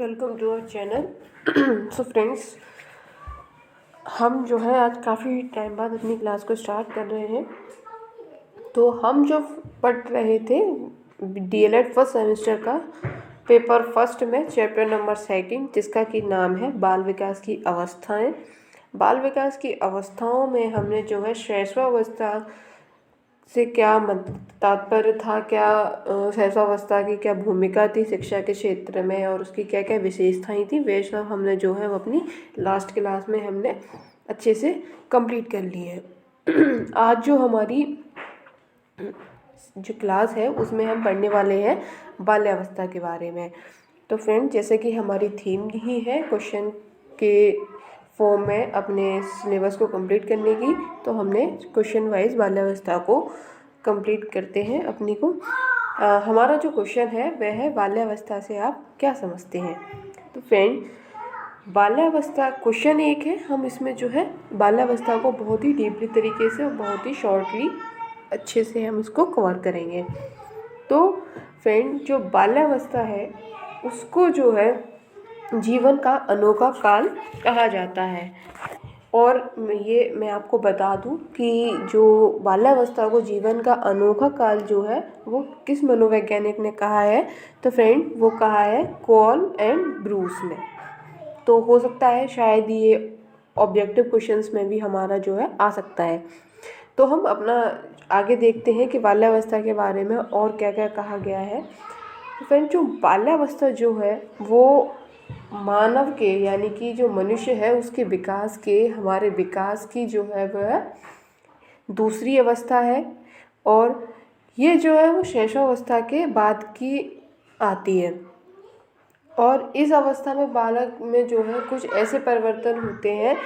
Welcome to our channel. So friends, हम जो है आज काफ़ी टाइम बाद अपनी क्लास को स्टार्ट कर रहे हैं। तो हम जो पढ़ रहे थे डीएलएड फर्स्ट सेमेस्टर का पेपर फर्स्ट में चैप्टर नंबर 2 जिसका कि नाम है बाल विकास की अवस्थाएं। बाल विकास की अवस्थाओं में हमने जो है शैशवावस्था से क्या तात्पर्य था, क्या शैशवावस्था की क्या भूमिका थी शिक्षा के क्षेत्र में और उसकी क्या क्या विशेषताएं थी, वे सब हमने जो है वो अपनी लास्ट क्लास में हमने अच्छे से कंप्लीट कर ली है। आज जो हमारी जो क्लास है उसमें हम पढ़ने वाले हैं बाल्यावस्था के बारे में। तो फ्रेंड, जैसे कि हमारी थीम ही है क्वेश्चन के फॉर्म में अपने सिलेबस को कंप्लीट करने की, तो हमने क्वेश्चन वाइज बाल्यावस्था को कंप्लीट करते हैं अपनी को। हमारा जो क्वेश्चन है वह है बाल्यावस्था से आप क्या समझते हैं। तो फ्रेंड, बाल्यावस्था क्वेश्चन एक है, हम इसमें जो है बाल्यावस्था को बहुत ही डीपली तरीके से और बहुत ही शॉर्टली अच्छे से हम इसको कवर करेंगे। तो फ्रेंड, जो बाल्यावस्था है उसको जो है जीवन का अनोखा काल कहा जाता है। और ये मैं आपको बता दूं कि जो बाल्यावस्था को जीवन का अनोखा काल जो है वो किस मनोवैज्ञानिक ने कहा है, तो फ्रेंड वो कहा है कॉल एंड ब्रूस ने। तो हो सकता है शायद ये ऑब्जेक्टिव क्वेश्चंस में भी हमारा जो है आ सकता है। तो हम अपना आगे देखते हैं कि बाल्यावस्था के बारे में और क्या क्या कहा गया है। तो फ्रेंड, जो बाल्यावस्था जो है वो मानव के यानी कि जो मनुष्य है उसके विकास के हमारे विकास की जो है वह दूसरी अवस्था है। और ये जो है वो शैशवावस्था के बाद की आती है। और इस अवस्था में बालक में जो है कुछ ऐसे परिवर्तन होते हैं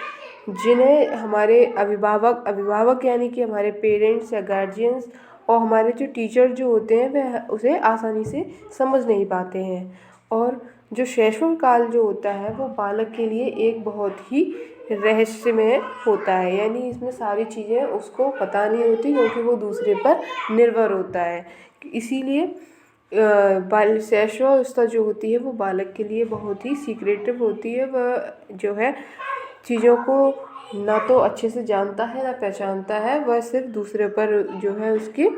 जिन्हें हमारे अभिभावक यानी कि हमारे पेरेंट्स या गार्जियंस और हमारे जो टीचर जो होते हैं वह उसे आसानी से समझ नहीं पाते हैं। और जो शैशव काल जो होता है वो बालक के लिए एक बहुत ही रहस्यमय होता है, यानी इसमें सारी चीज़ें उसको पता नहीं होती क्योंकि वो दूसरे पर निर्भर होता है। इसीलिए शैशवावस्था जो होती है वो बालक के लिए बहुत ही सीक्रेटिव होती है। वह जो है चीज़ों को ना तो अच्छे से जानता है ना पहचानता है, वह सिर्फ दूसरे पर जो है उसकी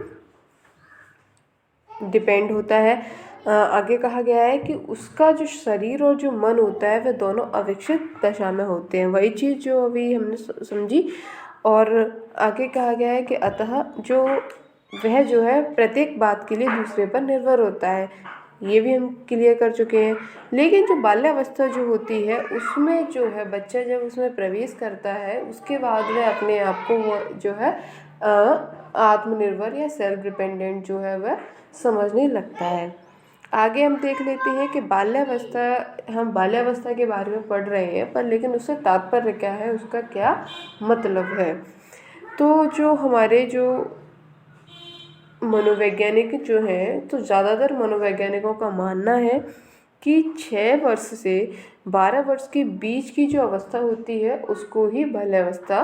डिपेंड होता है। आगे कहा गया है कि उसका जो शरीर और जो मन होता है वह दोनों अविकसित दशा में होते हैं, वही चीज़ जो अभी हमने समझी। और आगे कहा गया है कि अतः जो वह जो है प्रत्येक बात के लिए दूसरे पर निर्भर होता है, ये भी हम क्लियर कर चुके हैं। लेकिन जो बाल्यावस्था जो होती है उसमें जो है बच्चा जब उसमें प्रवेश करता है उसके बाद वह अपने आप को वो जो है आत्मनिर्भर या सेल्फ डिपेंडेंट जो है वह समझने लगता है। आगे हम देख लेते हैं कि हम बाल्यावस्था के बारे में पढ़ रहे हैं पर लेकिन उससे तात्पर्य क्या है, उसका क्या मतलब है। तो जो हमारे जो मनोवैज्ञानिक जो हैं, तो ज़्यादातर मनोवैज्ञानिकों का मानना है कि 6 वर्ष से 12 वर्ष के बीच की जो अवस्था होती है उसको ही बाल्यावस्था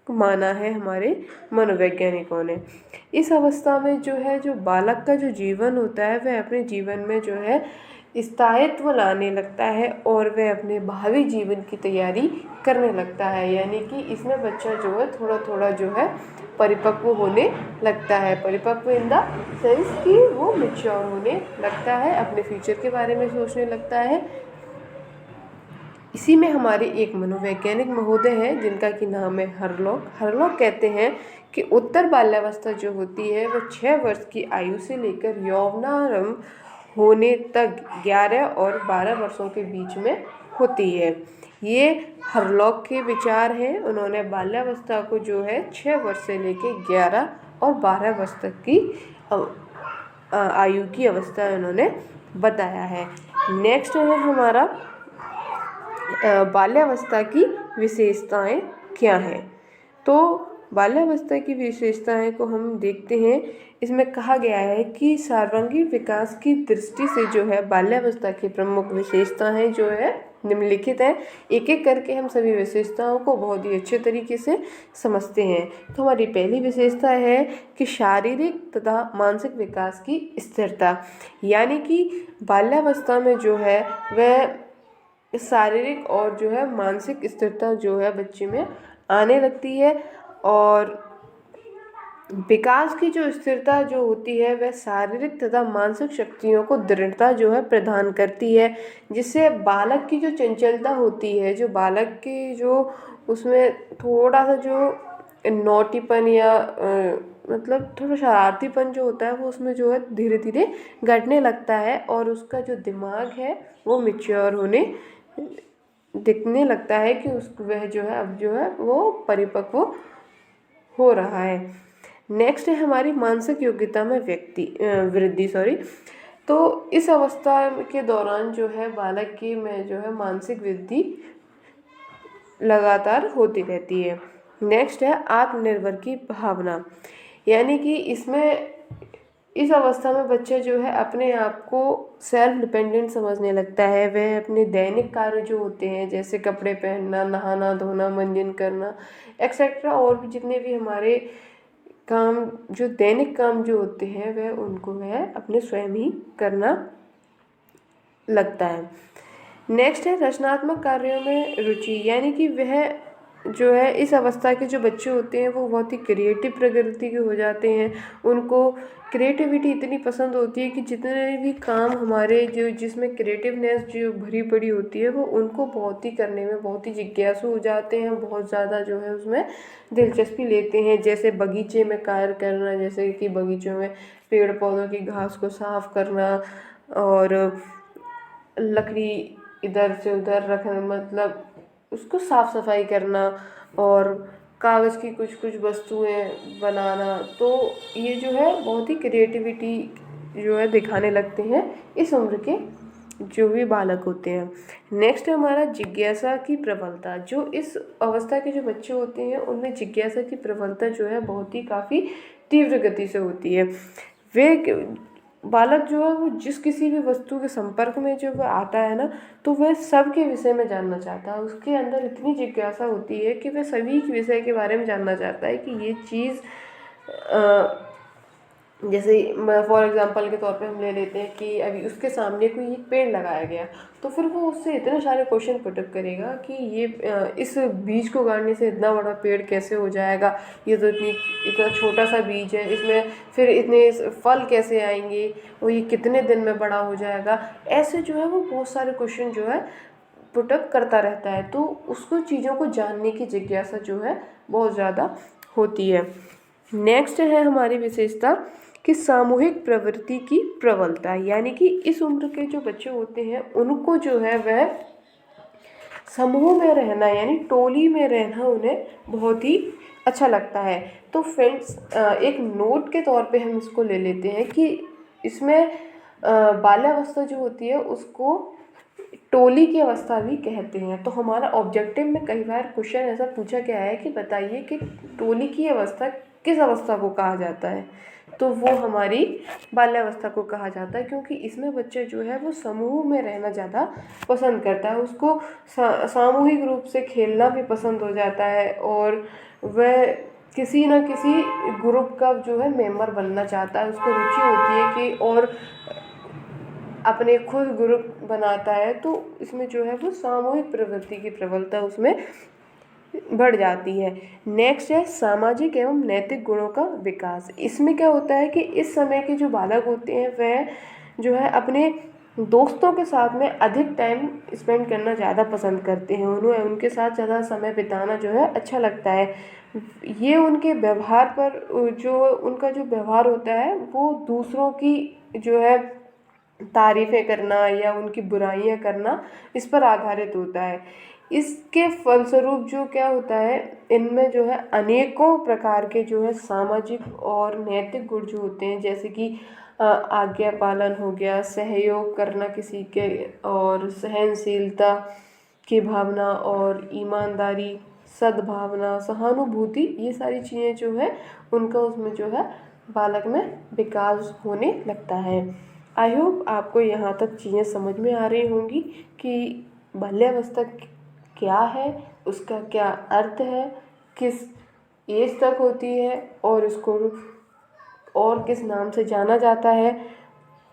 माना है हमारे मनोवैज्ञानिकों ने। इस अवस्था में जो है जो बालक का जो जीवन होता है वह अपने जीवन में जो है स्थायित्व लाने लगता है और वह अपने भावी जीवन की तैयारी करने लगता है, यानी कि इसमें बच्चा जो है थोड़ा थोड़ा जो है परिपक्व होने लगता है। परिपक्व इन द सेंस कि वो मैच्योर होने लगता है, अपने फ्यूचर के बारे में सोचने लगता है। इसी में हमारे एक मनोवैज्ञानिक महोदय हैं जिनका कि नाम है हरलॉक कहते हैं कि उत्तर बाल्यावस्था जो होती है वो 6 वर्ष की आयु से लेकर यौवनारंभ होने तक 11 और 12 वर्षों के बीच में होती है। ये हरलॉक के विचार हैं। उन्होंने बाल्यावस्था को जो है 6 वर्ष से लेकर 11 और 12 वर्ष तक की आयु की अवस्था उन्होंने बताया है। नेक्स्ट है हमारा बाल्यावस्था की विशेषताएं क्या हैं। तो बाल्यावस्था की विशेषताएं को हम देखते हैं। इसमें कहा गया है कि सर्वांगीण विकास की दृष्टि से जो है बाल्यावस्था की प्रमुख विशेषताएं जो है निम्नलिखित है। एक एक करके हम सभी विशेषताओं को बहुत ही अच्छे तरीके से समझते हैं। तो हमारी पहली विशेषता है कि शारीरिक तथा मानसिक विकास की स्थिरता, यानी कि बाल्यावस्था में जो है वह शारीरिक और जो है मानसिक स्थिरता जो है बच्चे में आने लगती है। और विकास की जो स्थिरता जो होती है वह शारीरिक तथा मानसिक शक्तियों को दृढ़ता जो है प्रदान करती है, जिससे बालक की जो चंचलता होती है, जो बालक की जो उसमें थोड़ा सा जो नौटीपन या मतलब थोड़ा शरारतीपन जो होता है वो उसमें जो है धीरे धीरे घटने लगता है, और उसका जो दिमाग है वो मैच्योर होने दिखने लगता है कि उस वह जो है अब जो है वो परिपक्व हो रहा है। नेक्स्ट है हमारी मानसिक योग्यता में वृद्धि सॉरी। तो इस अवस्था के दौरान जो है बालक की में जो है मानसिक वृद्धि लगातार होती रहती है। नेक्स्ट है आत्मनिर्भर की भावना, यानी कि इसमें इस अवस्था में बच्चा जो है अपने आप को सेल्फ डिपेंडेंट समझने लगता है। वह अपने दैनिक कार्य जो होते हैं जैसे कपड़े पहनना, नहाना धोना, मंजन करना एक्सेट्रा, और भी जितने भी हमारे काम जो दैनिक काम जो होते हैं वह उनको वह अपने स्वयं ही करना लगता है। नेक्स्ट है रचनात्मक कार्यों में रुचि, यानी कि वह जो है इस अवस्था के जो बच्चे होते हैं वो बहुत ही क्रिएटिव प्रकृति के हो जाते हैं। उनको क्रिएटिविटी इतनी पसंद होती है कि जितने भी काम हमारे जो जिसमें क्रिएटिवनेस जो भरी पड़ी होती है वो उनको बहुत ही करने में बहुत ही जिज्ञासु हो जाते हैं, बहुत ज़्यादा जो है उसमें दिलचस्पी लेते हैं। जैसे बगीचे में कार्य करना, जैसे कि बगीचों में पेड़ पौधों की घास को साफ करना, और लकड़ी इधर से उधर रखना, मतलब उसको साफ सफाई करना, और कागज़ की कुछ कुछ वस्तुएं बनाना। तो ये जो है बहुत ही क्रिएटिविटी जो है दिखाने लगते हैं इस उम्र के जो भी बालक होते हैं। नेक्स्ट है हमारा जिज्ञासा की प्रबलता। जो इस अवस्था के जो बच्चे होते हैं उनमें जिज्ञासा की प्रबलता जो है बहुत ही काफ़ी तीव्र गति से होती है। वे बालक जो है वो जिस किसी भी वस्तु के संपर्क में जो वह आता है ना, तो वह सब के विषय में जानना चाहता है। उसके अंदर इतनी जिज्ञासा होती है कि वह सभी के विषय के बारे में जानना चाहता है कि ये चीज़ जैसे फॉर एग्जांपल के तौर पे हम ले लेते हैं कि अभी उसके सामने कोई एक पेड़ लगाया गया, तो फिर वो उससे इतने सारे क्वेश्चन पुटअप करेगा कि ये इस बीज को गाड़ने से इतना बड़ा पेड़ कैसे हो जाएगा, ये तो इतना छोटा सा बीज है, इसमें फिर इतने फल कैसे आएंगे, और ये कितने दिन में बड़ा हो जाएगा। ऐसे जो है वो बहुत सारे क्वेश्चन जो है पुटअप करता रहता है। तो उसको चीज़ों को जानने की जिज्ञासा जो है बहुत ज़्यादा होती है। नेक्स्ट है हमारी विशेषता कि सामूहिक प्रवृत्ति की प्रबलता, यानी कि इस उम्र के जो बच्चे होते हैं उनको जो है वह समूह में रहना यानी टोली में रहना उन्हें बहुत ही अच्छा लगता है। तो फ्रेंड्स एक नोट के तौर पे हम इसको ले लेते हैं कि इसमें बाल्यावस्था जो होती है उसको टोली की अवस्था भी कहते हैं। तो हमारा ऑब्जेक्टिव में कई बार क्वेश्चन ऐसा पूछा गया है कि बताइए कि टोली की अवस्था किस अवस्था को कहा जाता है, तो वो हमारी बाल्यावस्था को कहा जाता है, क्योंकि इसमें बच्चे जो है वो समूह में रहना ज़्यादा पसंद करता है। उसको सामूहिक रूप से खेलना भी पसंद हो जाता है, और वह किसी न किसी ग्रुप का जो है मेंबर बनना चाहता है। उसको रुचि होती है कि और अपने खुद ग्रुप बनाता है। तो इसमें जो है वो सामूहिक प्रवृत्ति की प्रबलता उसमें बढ़ जाती है। नेक्स्ट है सामाजिक एवं नैतिक गुणों का विकास। इसमें क्या होता है कि इस समय के जो बालक होते हैं वह जो है अपने दोस्तों के साथ में अधिक टाइम स्पेंड करना ज़्यादा पसंद करते हैं। उन्हें उनके साथ ज़्यादा समय बिताना जो है अच्छा लगता है। ये उनके व्यवहार पर जो उनका जो व्यवहार होता है वो दूसरों की जो है तारीफ़ें करना या उनकी बुराइयां करना इस पर आधारित होता है। इसके फलस्वरूप जो क्या होता है, इनमें जो है अनेकों प्रकार के जो है सामाजिक और नैतिक गुण जो होते हैं, जैसे कि आज्ञा पालन हो गया, सहयोग करना किसी के, और सहनशीलता की भावना, और ईमानदारी, सद्भावना, सहानुभूति, ये सारी चीज़ें जो है उनका उसमें जो है बालक में विकास होने लगता है। आई होप आपको यहाँ तक चीज़ें समझ में आ रही होंगी कि बाल्यावस्था क्या है, उसका क्या अर्थ है, किस एज तक होती है, और इसको और किस नाम से जाना जाता है,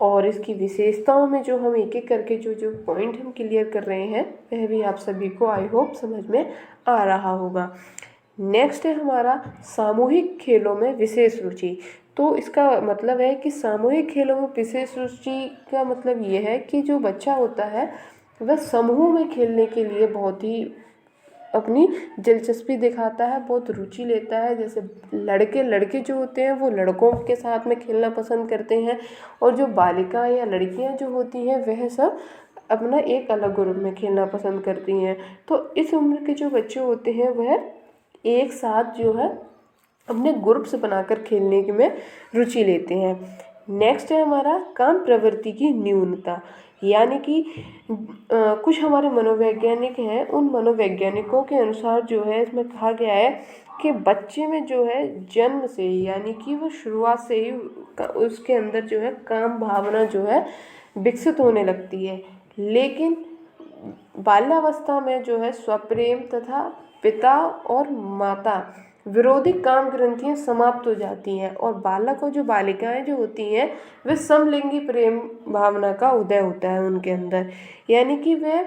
और इसकी विशेषताओं में जो हम एक एक करके जो जो पॉइंट हम क्लियर कर रहे हैं वह भी आप सभी को आई होप समझ में आ रहा होगा। नेक्स्ट है हमारा सामूहिक खेलों में विशेष रुचि। तो इसका मतलब है कि सामूहिक खेलों में विशेष रुचि का मतलब ये है कि जो बच्चा होता है वह समूह में खेलने के लिए बहुत ही अपनी दिलचस्पी दिखाता है, बहुत रुचि लेता है। जैसे लड़के जो होते हैं वो लड़कों के साथ में खेलना पसंद करते हैं, और जो बालिकाएं या लड़कियां जो होती हैं वह सब अपना एक अलग ग्रुप में खेलना पसंद करती हैं। तो इस उम्र के जो बच्चे होते हैं वह एक साथ जो है अपने ग्रुप्स बनाकर खेलने में रुचि लेते हैं। नेक्स्ट है हमारा काम प्रवृत्ति की न्यूनता, यानी कि कुछ हमारे मनोवैज्ञानिक हैं, उन मनोवैज्ञानिकों के अनुसार जो है इसमें कहा गया है कि बच्चे में जो है जन्म से ही, यानी कि वो शुरुआत से ही उसके अंदर जो है काम भावना जो है विकसित होने लगती है। लेकिन बाल्यावस्था में जो है स्वप्रेम तथा पिता और माता विरोधी काम ग्रंथियां समाप्त हो जाती हैं, और बालक और जो बालिकाएं जो होती हैं वे समलिंगी प्रेम भावना का उदय होता है उनके अंदर। यानी कि वे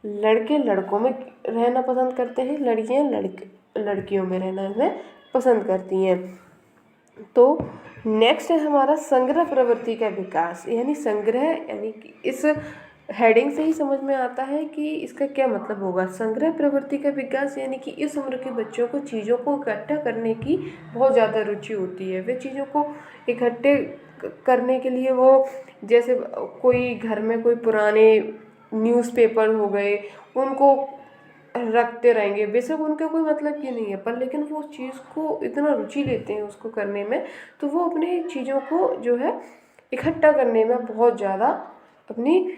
लड़के लड़कों में रहना पसंद करते हैं, लड़कियां लड़कियों में रहना में पसंद करती हैं। तो नेक्स्ट है हमारा संग्रह प्रवृत्ति का विकास, यानी संग्रह, यानी कि इस हेडिंग से ही समझ में आता है कि इसका क्या मतलब होगा। संग्रह प्रवृत्ति का विकास यानी कि इस उम्र के बच्चों को चीज़ों को इकट्ठा करने की बहुत ज़्यादा रुचि होती है। वे चीज़ों को इकट्ठे करने के लिए वो, जैसे कोई घर में कोई पुराने न्यूज़पेपर हो गए उनको रखते रहेंगे, बेशक उनका कोई मतलब की नहीं है, पर लेकिन वो उस चीज़ को इतना रुचि लेते हैं उसको करने में, तो वो अपने चीज़ों को जो है इकट्ठा करने में बहुत ज़्यादा अपनी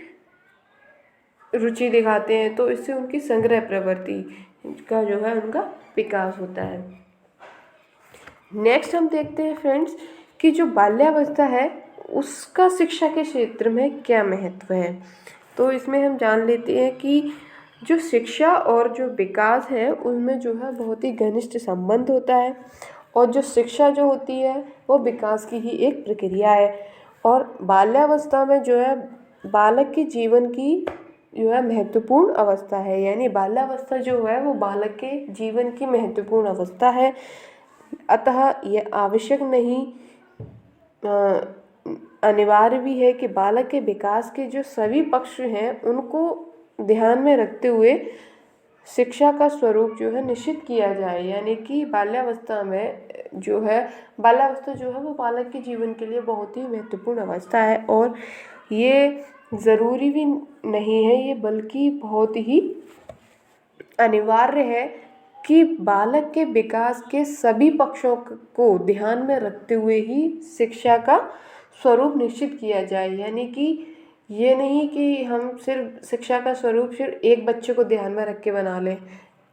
रुचि दिखाते हैं। तो इससे उनकी संग्रह प्रवृत्ति का जो है उनका विकास होता है। नेक्स्ट हम देखते हैं फ्रेंड्स कि जो बाल्यावस्था है उसका शिक्षा के क्षेत्र में क्या महत्व है। तो इसमें हम जान लेते हैं कि जो शिक्षा और जो विकास है उनमें जो है बहुत ही घनिष्ठ संबंध होता है, और जो शिक्षा जो होती है वो विकास की ही एक प्रक्रिया है। और बाल्यावस्था में जो है बालक के जीवन की जो है महत्वपूर्ण अवस्था है, यानी बाल्यावस्था जो है वो बालक के जीवन की महत्वपूर्ण अवस्था है। अतः यह आवश्यक नहीं, अनिवार्य भी है कि बालक के विकास के जो सभी पक्ष हैं उनको ध्यान में रखते हुए शिक्षा का स्वरूप जो है निश्चित किया जाए। यानी कि बाल्यावस्था जो है वो बालक के जीवन के लिए बहुत ही महत्वपूर्ण अवस्था है, और ये ज़रूरी भी नहीं है ये, बल्कि बहुत ही अनिवार्य है कि बालक के विकास के सभी पक्षों को ध्यान में रखते हुए ही शिक्षा का स्वरूप निश्चित किया जाए। यानी कि ये नहीं कि हम सिर्फ शिक्षा का स्वरूप सिर्फ एक बच्चे को ध्यान में रख के बना लें,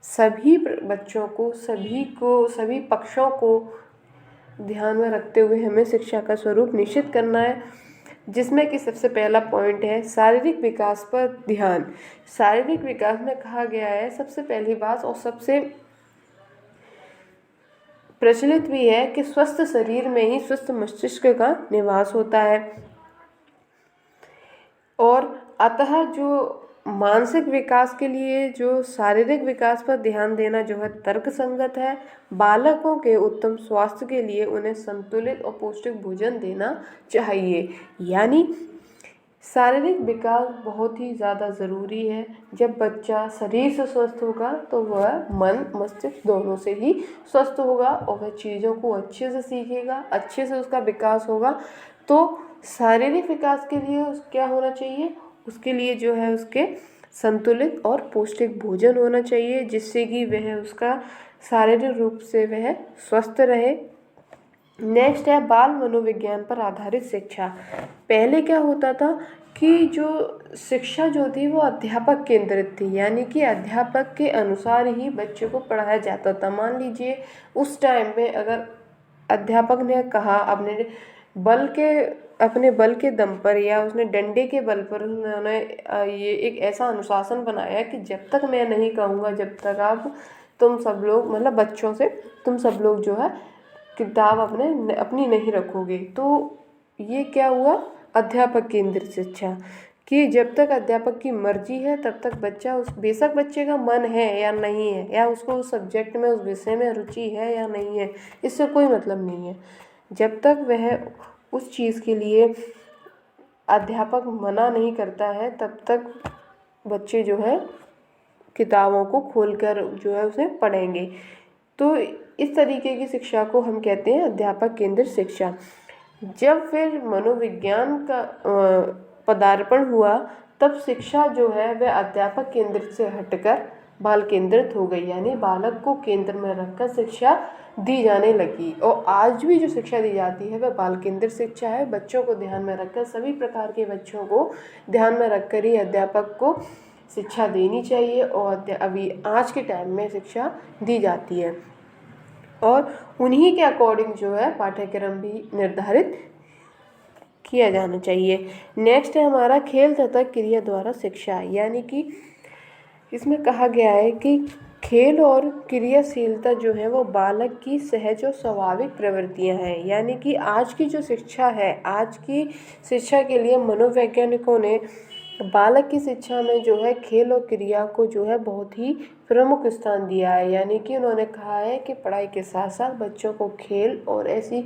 सभी बच्चों को सभी पक्षों को ध्यान में रखते हुए हमें शिक्षा का स्वरूप निश्चित करना है। जिसमें कि सबसे पहला पॉइंट है शारीरिक विकास पर ध्यान। शारीरिक विकास में कहा गया है सबसे पहली बात और सबसे प्रचलित भी है कि स्वस्थ शरीर में ही स्वस्थ मस्तिष्क का निवास होता है, और अतः जो मानसिक विकास के लिए जो शारीरिक विकास पर ध्यान देना जो है तर्कसंगत है। बालकों के उत्तम स्वास्थ्य के लिए उन्हें संतुलित और पौष्टिक भोजन देना चाहिए। यानी शारीरिक विकास बहुत ही ज़्यादा ज़रूरी है। जब बच्चा शरीर से स्वस्थ होगा तो वह मन मस्तिष्क दोनों से ही स्वस्थ होगा, और वह चीज़ों को अच्छे से सीखेगा, अच्छे से उसका विकास होगा। तो शारीरिक विकास के लिए क्या होना चाहिए, उसके लिए जो है उसके संतुलित और पौष्टिक भोजन होना चाहिए, जिससे कि वह उसका शारीरिक रूप से वह स्वस्थ रहे। नेक्स्ट है बाल मनोविज्ञान पर आधारित शिक्षा। पहले क्या होता था कि जो शिक्षा जो थी वो अध्यापक केंद्रित थी, यानी कि अध्यापक के अनुसार ही बच्चों को पढ़ाया जाता था। मान लीजिए उस टाइम में अगर अध्यापक ने कहा अपने बल के दम पर या उसने डंडे के बल पर उन्होंने ये एक ऐसा अनुशासन बनाया कि जब तक मैं नहीं कहूँगा, जब तक आप तुम सब लोग मतलब बच्चों से तुम सब लोग जो है किताब अपनी नहीं रखोगे। तो ये क्या हुआ, अध्यापक केंद्रित शिक्षा, कि जब तक अध्यापक की मर्जी है तब तक बच्चा उस बेशक बच्चे का मन है या नहीं है, या उसको उस सब्जेक्ट में उस विषय में रुचि है या नहीं है, इससे कोई मतलब नहीं है। जब तक वह उस चीज़ के लिए अध्यापक मना नहीं करता है तब तक बच्चे जो है किताबों को खोलकर जो है उसे पढ़ेंगे। तो इस तरीके की शिक्षा को हम कहते हैं अध्यापक केंद्रित शिक्षा। जब फिर मनोविज्ञान का पदार्पण हुआ तब शिक्षा जो है वह अध्यापक केंद्रित से हटकर बाल केंद्रित हो गई, यानी बालक को केंद्र में रखकर शिक्षा दी जाने लगी। और आज भी जो शिक्षा दी जाती है वह बाल केंद्रित शिक्षा है। बच्चों को ध्यान में रखकर, सभी प्रकार के बच्चों को ध्यान में रखकर ही अध्यापक को शिक्षा देनी चाहिए, और अभी आज के टाइम में शिक्षा दी जाती है, और उन्हीं के अकॉर्डिंग जो है पाठ्यक्रम भी निर्धारित किया जाना चाहिए। नेक्स्ट है हमारा खेल तथा क्रिया द्वारा शिक्षा, यानी कि इसमें कहा गया है कि खेल और क्रियाशीलता जो है वो बालक की सहज और स्वाभाविक प्रवृत्तियां हैं। यानी कि आज की जो शिक्षा है, आज की शिक्षा के लिए मनोवैज्ञानिकों ने बालक की शिक्षा में जो है खेल और क्रिया को जो है बहुत ही प्रमुख स्थान दिया है। यानी कि उन्होंने कहा है कि पढ़ाई के साथ साथ बच्चों को खेल और ऐसी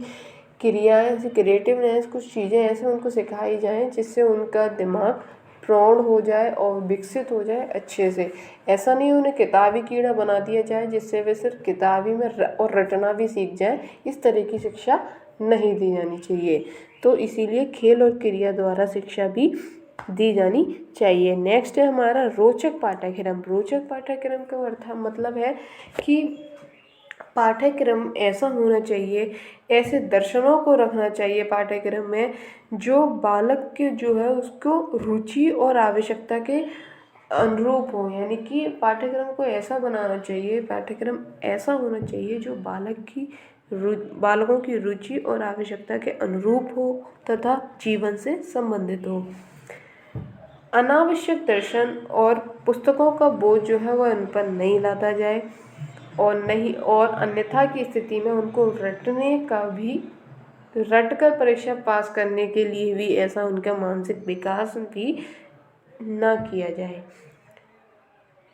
क्रियाएं, ऐसी क्रिएटिवनेस, कुछ चीज़ें ऐसे उनको सिखाई जाएं जिससे उनका दिमाग प्रौढ़ हो जाए और विकसित हो जाए अच्छे से। ऐसा नहीं उन्हें किताबी कीड़ा बना दिया जाए जिससे वे सिर्फ किताबी में और रटना भी सीख जाएं। इस तरह की शिक्षा नहीं दी जानी चाहिए। तो इसीलिए खेल और क्रिया द्वारा शिक्षा भी दी जानी चाहिए। नेक्स्ट है हमारा रोचक पाठ्यक्रम। रोचक पाठ्यक्रम का अर्थ मतलब है कि पाठ्यक्रम ऐसा होना चाहिए, ऐसे दर्शनों को रखना चाहिए पाठ्यक्रम में जो बालक के जो है उसको रुचि और आवश्यकता के अनुरूप हो। यानी कि पाठ्यक्रम को ऐसा बनाना चाहिए, पाठ्यक्रम ऐसा होना चाहिए जो बालकों की रुचि और आवश्यकता के अनुरूप हो तथा जीवन से संबंधित हो। अनावश्यक दर्शन और पुस्तकों का बोझ जो है वह उन पर नहीं लादा जाए, और अन्यथा की स्थिति में उनको रटकर परीक्षा पास करने के लिए भी ऐसा उनका मानसिक विकास भी ना किया जाए।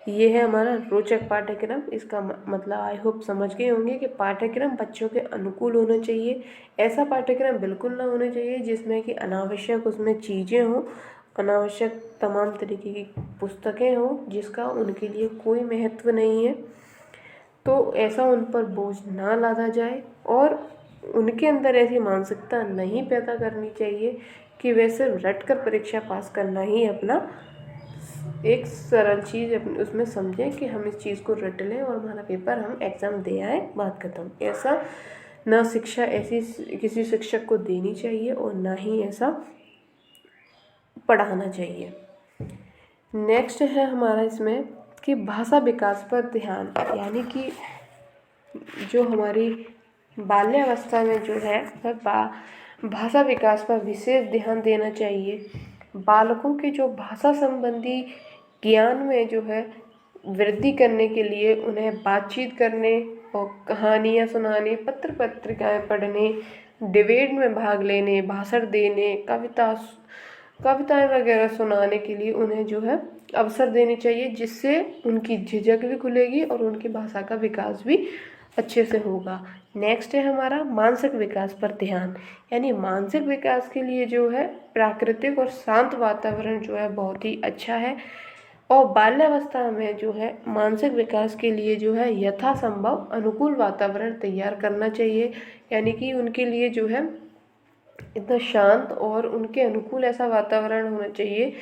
ये है हमारा रोचक पाठ्यक्रम। इसका मतलब आई होप समझ गए होंगे कि पाठ्यक्रम बच्चों के अनुकूल होना चाहिए। ऐसा पाठ्यक्रम बिल्कुल ना होना चाहिए जिसमें कि अनावश्यक उसमें चीज़ें हों, अनावश्यक तमाम तरीके की पुस्तकें हों जिसका उनके लिए कोई महत्व नहीं है। तो ऐसा उन पर बोझ ना लादा जाए, और उनके अंदर ऐसी मानसिकता नहीं पैदा करनी चाहिए कि वे सिर्फ रट कर परीक्षा पास करना ही अपना एक सरल चीज़ उसमें समझें कि हम इस चीज़ को रट लें और हमारा पेपर हम एग्ज़ाम दे आए, बात खत्म। ऐसा ना शिक्षा ऐसी किसी शिक्षक को देनी चाहिए और ना ही ऐसा पढ़ाना चाहिए। नेक्स्ट है हमारा इसमें कि भाषा विकास पर ध्यान, यानी कि जो हमारी बाल्यावस्था में जो है वह भाषा विकास पर विशेष ध्यान देना चाहिए। बालकों के जो भाषा संबंधी ज्ञान में जो है वृद्धि करने के लिए उन्हें बातचीत करने और कहानियाँ सुनाने, पत्र पत्रिकाएँ पढ़ने, डिबेट में भाग लेने, भाषण देने, कविताएं वगैरह सुनाने के लिए उन्हें जो है अवसर देने चाहिए, जिससे उनकी झिझक भी खुलेगी और उनकी भाषा का विकास भी अच्छे से होगा। नेक्स्ट है हमारा मानसिक विकास पर ध्यान, यानी मानसिक विकास के लिए जो है प्राकृतिक और शांत वातावरण जो है बहुत ही अच्छा है, और बाल्यावस्था में जो है मानसिक विकास के लिए जो है यथासंभव अनुकूल वातावरण तैयार करना चाहिए। यानी कि उनके लिए जो है इतना शांत और उनके अनुकूल ऐसा वातावरण होना चाहिए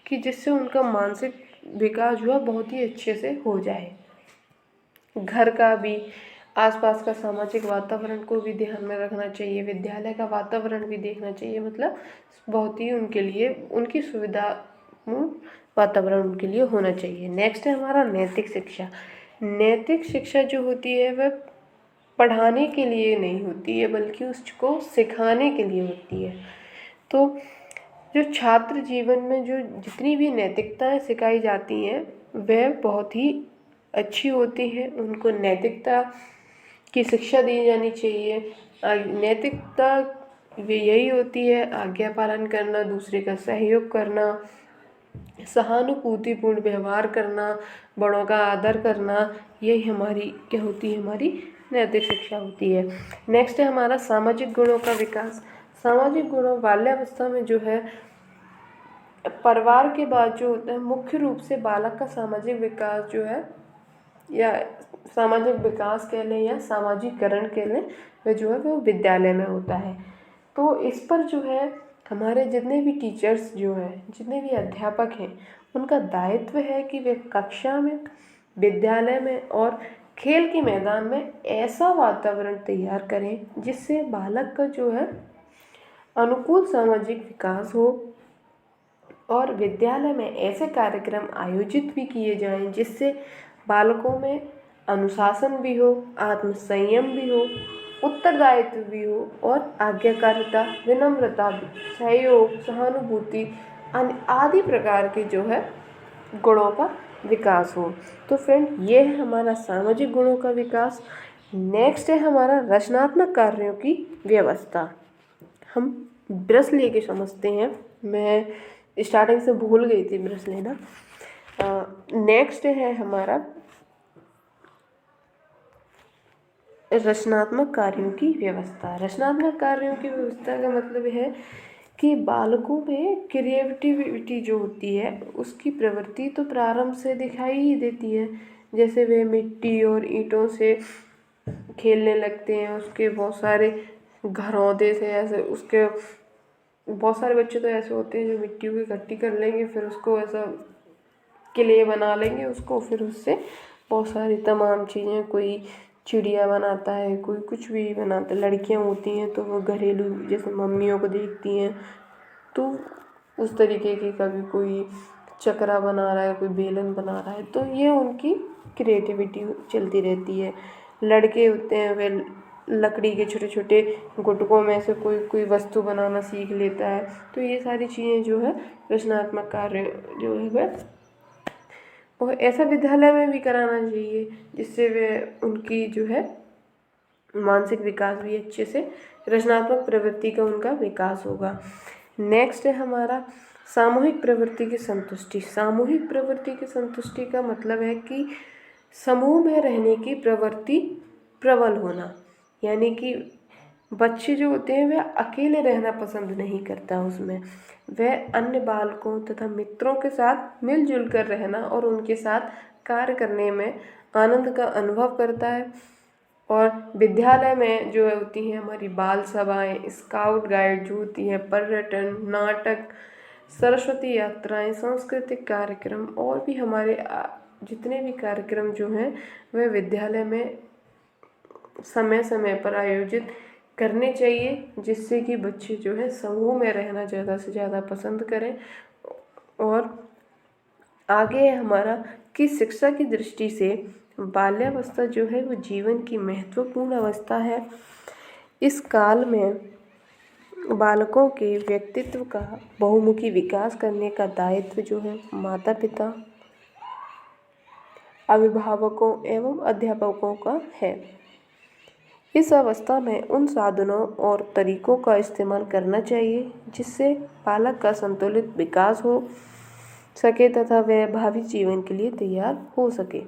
कि जिससे उनका मानसिक विकास जो है बहुत ही अच्छे से हो जाए। घर का भी, आसपास का सामाजिक वातावरण को भी ध्यान में रखना चाहिए, विद्यालय का वातावरण भी देखना चाहिए। मतलब बहुत ही उनके लिए उनकी सुविधा वातावरण उनके लिए होना चाहिए। नेक्स्ट है हमारा नैतिक शिक्षा। नैतिक शिक्षा जो होती है वह पढ़ाने के लिए नहीं होती है बल्कि उसको सिखाने के लिए होती है। तो जो छात्र जीवन में जो जितनी भी नैतिकताएं सिखाई जाती हैं वह बहुत ही अच्छी होती हैं। उनको नैतिकता की शिक्षा दी जानी चाहिए। नैतिकता वे यही होती है आज्ञा पालन करना, दूसरे का सहयोग करना, सहानुभूतिपूर्ण व्यवहार करना, बड़ों का आदर करना। यही हमारी क्या होती है, हमारी नैतिक शिक्षा होती है। नेक्स्ट है हमारा सामाजिक गुणों का विकास। सामाजिक गुणों बाल्यावस्था में जो है परिवार के बाद जो होता है, मुख्य रूप से बालक का सामाजिक विकास जो है, या सामाजिक विकास कह लें या सामाजिकरण कह लें, वह जो है वो विद्यालय में होता है। तो इस पर जो है हमारे जितने भी टीचर्स जो हैं, जितने भी अध्यापक हैं, उनका दायित्व है कि वे कक्षा में, विद्यालय में और खेल के मैदान में ऐसा वातावरण तैयार करें जिससे बालक का जो है अनुकूल सामाजिक विकास हो, और विद्यालय में ऐसे कार्यक्रम आयोजित भी किए जाएं जिससे बालकों में अनुशासन भी हो, आत्मसंयम भी हो, उत्तरदायित्व भी हो और आज्ञाकारिता, विनम्रता, सहयोग, सहानुभूति आदि प्रकार के जो है गुणों का विकास हो। तो फ्रेंड, ये है हमारा सामाजिक गुणों का विकास। नेक्स्ट है हमारा रचनात्मक कार्यों की व्यवस्था। हम ब्रश लेके समझते हैं, मैं स्टार्टिंग से भूल गई थी ब्रश लेना। नेक्स्ट है हमारा रचनात्मक कार्यों की व्यवस्था। रचनात्मक कार्यों की व्यवस्था का मतलब है कि बालकों में क्रिएटिविटी जो होती है उसकी प्रवृत्ति तो प्रारंभ से दिखाई ही देती है। जैसे वे मिट्टी और ईंटों से खेलने लगते हैं, उसके बहुत सारे घरौंदे से ऐसे, उसके बहुत सारे बच्चे तो ऐसे होते हैं जो मिट्टी को इकट्ठी कर लेंगे, फिर उसको ऐसा क्ले बना लेंगे उसको, फिर उससे बहुत सारी तमाम चीज़ें, कोई चिड़िया बनाता है, कोई कुछ भी बनाता है। लड़कियां होती हैं तो वो घरेलू जैसे मम्मियों को देखती हैं तो उस तरीके की, कभी कोई चक्रा बना रहा है, कोई बेलन बना रहा है, तो ये उनकी क्रिएटिविटी चलती रहती है। लड़के होते हैं वे लकड़ी के छोटे छोटे गुटकों में से कोई कोई वस्तु बनाना सीख लेता है। तो ये सारी चीज़ें जो है रचनात्मक कार्य जो है वह और ऐसा विद्यालय में भी कराना चाहिए जिससे वे उनकी जो है मानसिक विकास भी अच्छे से, रचनात्मक प्रवृत्ति का उनका विकास होगा। नेक्स्ट है हमारा सामूहिक प्रवृत्ति की संतुष्टि। सामूहिक प्रवृत्ति की संतुष्टि का मतलब है कि समूह में रहने की प्रवृत्ति प्रबल होना, यानी कि बच्चे जो होते हैं वह अकेले रहना पसंद नहीं करता, उसमें वह अन्य बालकों तथा मित्रों के साथ मिलजुल कर रहना और उनके साथ कार्य करने में आनंद का अनुभव करता है। और विद्यालय में जो होती हैं हमारी बाल सभाएं, स्काउट गाइड जो होती है, पर्यटन, नाटक, सरस्वती यात्राएं, सांस्कृतिक कार्यक्रम और भी हमारे जितने भी कार्यक्रम जो हैं वह विद्यालय में समय समय पर आयोजित करने चाहिए जिससे कि बच्चे जो है समूह में रहना ज़्यादा से ज़्यादा पसंद करें। और आगे है हमारा कि शिक्षा की दृष्टि से बाल्यावस्था जो है वो जीवन की महत्वपूर्ण अवस्था है। इस काल में बालकों के व्यक्तित्व का बहुमुखी विकास करने का दायित्व जो है माता पिता, अभिभावकों एवं अध्यापकों का है। इस अवस्था में उन साधनों और तरीकों का इस्तेमाल करना चाहिए जिससे बालक का संतुलित विकास हो सके तथा वह भावी जीवन के लिए तैयार हो सके।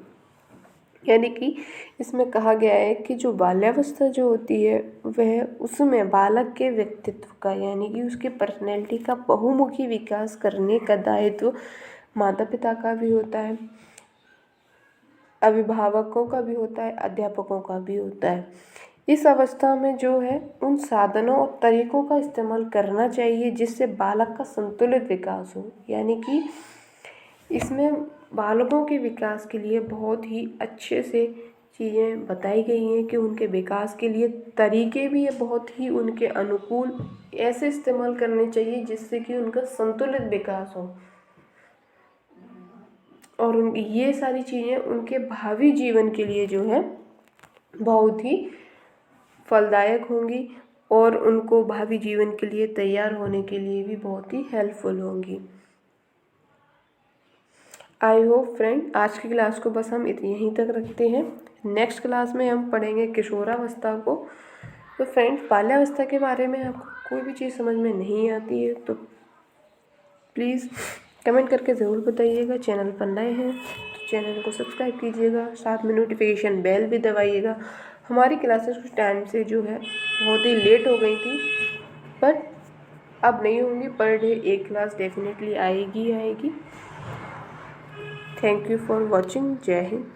यानी कि इसमें कहा गया है कि जो बाल्यावस्था जो होती है वह उसमें बालक के व्यक्तित्व का, यानी कि उसके पर्सनैलिटी का बहुमुखी विकास करने का दायित्व माता पिता का भी होता है, अभिभावकों का भी होता है, अध्यापकों का भी होता है। इस अवस्था में जो है उन साधनों और तरीकों का इस्तेमाल करना चाहिए जिससे बालक का संतुलित विकास हो। यानी कि इसमें बालकों के विकास के लिए बहुत ही अच्छे से चीज़ें बताई गई हैं कि उनके विकास के लिए तरीके भी ये बहुत ही उनके अनुकूल ऐसे इस्तेमाल करने चाहिए जिससे कि उनका संतुलित विकास हो और ये सारी चीज़ें उनके भावी जीवन के लिए जो है बहुत ही फलदायक होंगी और उनको भावी जीवन के लिए तैयार होने के लिए भी बहुत ही हेल्पफुल होंगी। आई होप फ्रेंड आज की क्लास को बस हम यहीं तक रखते हैं। नेक्स्ट क्लास में हम पढ़ेंगे किशोरावस्था को। तो फ्रेंड्स बाल्यावस्था के बारे में आपको कोई भी चीज़ समझ में नहीं आती है तो प्लीज़ कमेंट करके ज़रूर बताइएगा। चैनल पर नए हैं तो चैनल को सब्सक्राइब कीजिएगा, साथ में नोटिफिकेशन बेल भी दबाइएगा। हमारी क्लासेस कुछ टाइम से जो है बहुत ही लेट हो गई थी, पर अब नहीं होंगी। पर डे एक क्लास डेफिनेटली आएगी। Thank you for watching. जय हिंद।